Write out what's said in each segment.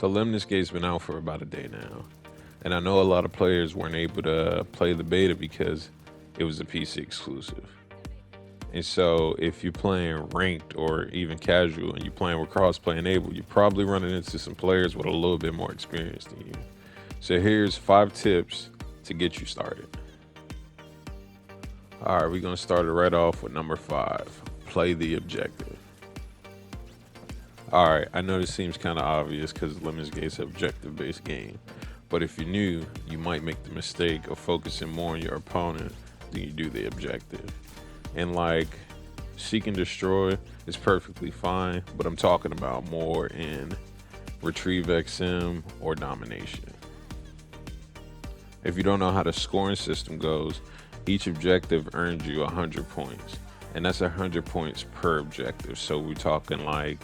So Lemnis Gate's been out for about a day now, and I know a lot of players weren't able to play the beta because it was a PC exclusive. And so if you're playing ranked or even casual and you're playing with crossplay enabled, you're probably running into some players with a little bit more experience than you. So here's 5 tips to get you started. All right, we're gonna start it right off with number 5. Play the objective. All right, I know this seems kind of obvious because Lemnis Gate's an objective-based game, but if you're new, you might make the mistake of focusing more on your opponent than you do the objective. And like, seek and destroy is perfectly fine, but I'm talking about more in retrieve XM or domination. If you don't know how the scoring system goes, each objective earns you 100 points, and that's 100 points per objective. So we're talking like,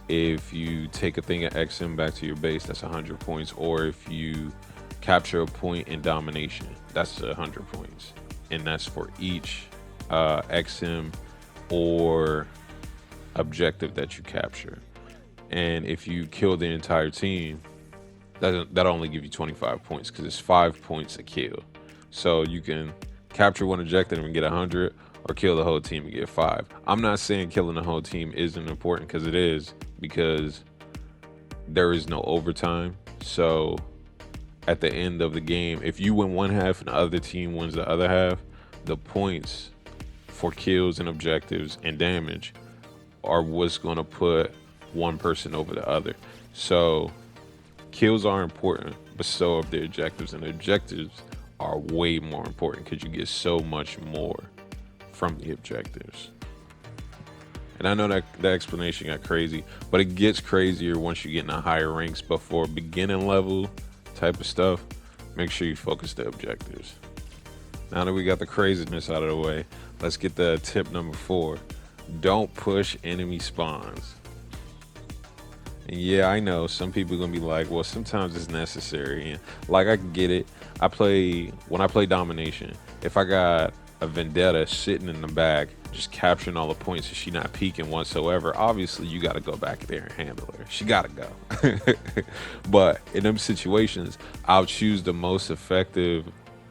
if you take a thing of XM back to your base, that's 100 points, or if you capture a point in domination, that's 100 points, and that's for each XM or objective that you capture. And if you kill the entire team, that only give you 25 points because it's 5 points a kill. So you can capture one objective and get 100, or kill the whole team and get 5. I'm not saying killing the whole team isn't important, because it is, because there is no overtime. So at the end of the game, if you win one half and the other team wins the other half, the points for kills and objectives and damage are what's going to put one person over the other. So kills are important, but so are the objectives, and the objectives are way more important because you get so much more from the objectives. And I know that the explanation got crazy, but it gets crazier once you get in the higher ranks. But for beginning level type of stuff, make sure you focus the objectives. Now that we got the craziness out of the way, let's get the tip number 4. Don't push enemy spawns. And yeah, I know some people are gonna be like, well, sometimes it's necessary. And like, I can get it. When I play domination, if I got a vendetta sitting in the back just capturing all the points and she not peeking whatsoever, obviously you got to go back there and handle her. She got to go. But in them situations, I'll choose the most effective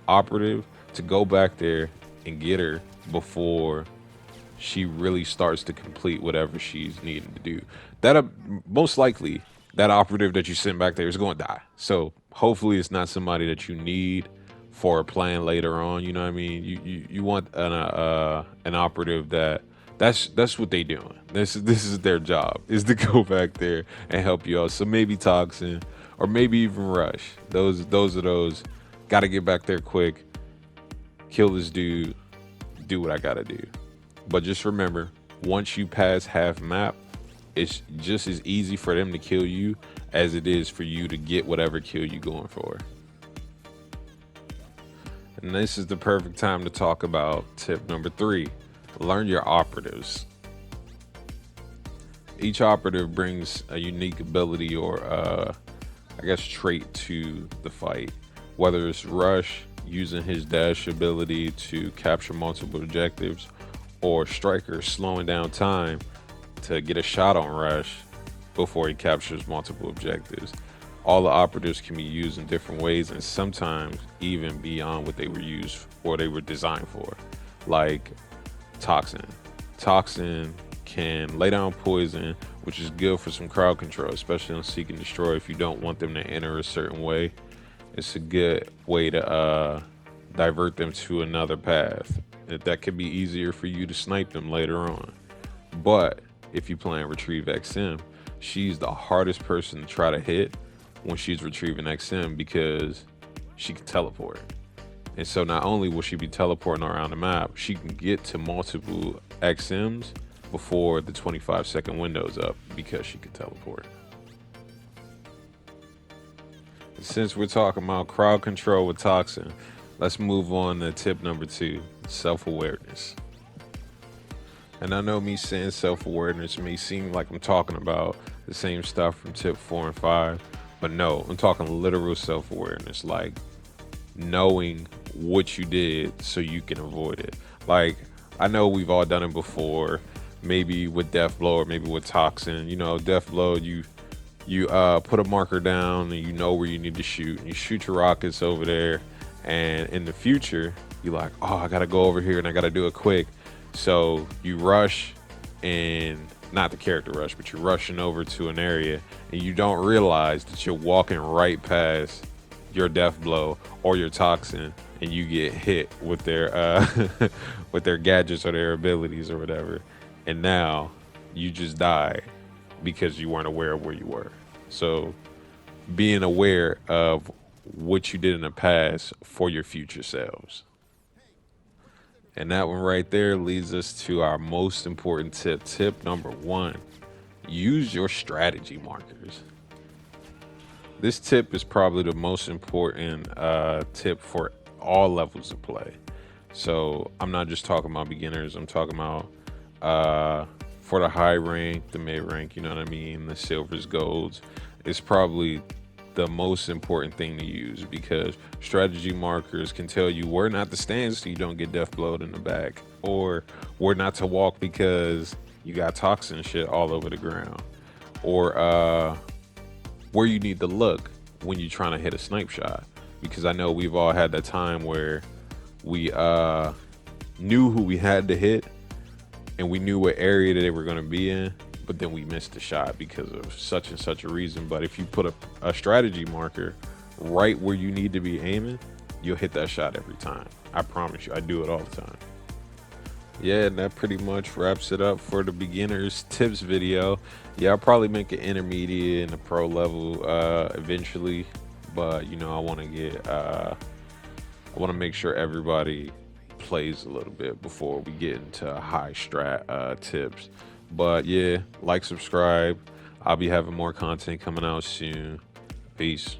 operative to go back there and get her before she really starts to complete whatever she's needing to do. That most likely that operative that you send back there is going to die. So hopefully it's not somebody that you need for a plan later on. You know what I mean? You want an operative that's what they doing. This is their job, is to go back there and help you out. So maybe Toxin, or maybe even Rush. Those are those. Got to get back there quick, kill this dude, do what I gotta do. But just remember, once you pass half map, it's just as easy for them to kill you as it is for you to get whatever kill you going for. And this is the perfect time to talk about tip number 3. Learn your operatives. Each operative brings a unique ability or I guess trait to the fight. Whether it's Rush using his dash ability to capture multiple objectives, or Striker slowing down time to get a shot on Rush before he captures multiple objectives. All the operatives can be used in different ways, and sometimes even beyond what they were used or they were designed for. Like Toxin. Toxin can lay down poison, which is good for some crowd control, especially on Seek and Destroy. If you don't want them to enter a certain way, it's a good way to divert them to another path. That could be easier for you to snipe them later on. But if you plan Retrieve XM, she's the hardest person to try to hit when she's retrieving XM, because she can teleport. And so not only will she be teleporting around the map, she can get to multiple XMs before the 25-second window's up because she can teleport. And since we're talking about crowd control with Toxin, let's move on to tip number 2, self-awareness. And I know me saying self-awareness may seem like I'm talking about the same stuff from tip 4 and 5, but no, I'm talking literal self-awareness, like knowing what you did so you can avoid it. Like, I know we've all done it before, maybe with Death Blow or maybe with Toxin. You know, Death Blow, you You put a marker down and you know where you need to shoot. And you shoot your rockets over there. And in the future, you're like, oh, I gotta go over here and I gotta do it quick. So you rush, and not the character rush, but you're rushing over to an area and you don't realize that you're walking right past your death blow or your toxin, and you get hit with their with their gadgets or their abilities or whatever, and now you just die because you weren't aware of where you were. So being aware of what you did in the past for your future selves. And that one right there leads us to our most important tip. Tip number one: use your strategy markers. This tip is probably the most important tip for all levels of play. So I'm not just talking about beginners. I'm talking about for the high rank, the mid rank, you know what I mean, the silvers, golds. It's probably the most important thing to use, because strategy markers can tell you where not to stand so you don't get death blowed in the back, or where not to walk because you got toxin shit all over the ground, or where you need to look when you're trying to hit a snipe shot. Because I know we've all had that time where we knew who we had to hit and we knew what area that they were going to be in, but then we missed the shot because of such and such a reason. But if you put a strategy marker right where you need to be aiming, you'll hit that shot every time. I promise you, I do it all the time. Yeah, and that pretty much wraps it up for the beginners tips video. Yeah, I'll probably make an intermediate and a pro level eventually, but you know, I want to make sure everybody plays a little bit before we get into high strat tips. But yeah, like, subscribe. I'll be having more content coming out soon. Peace.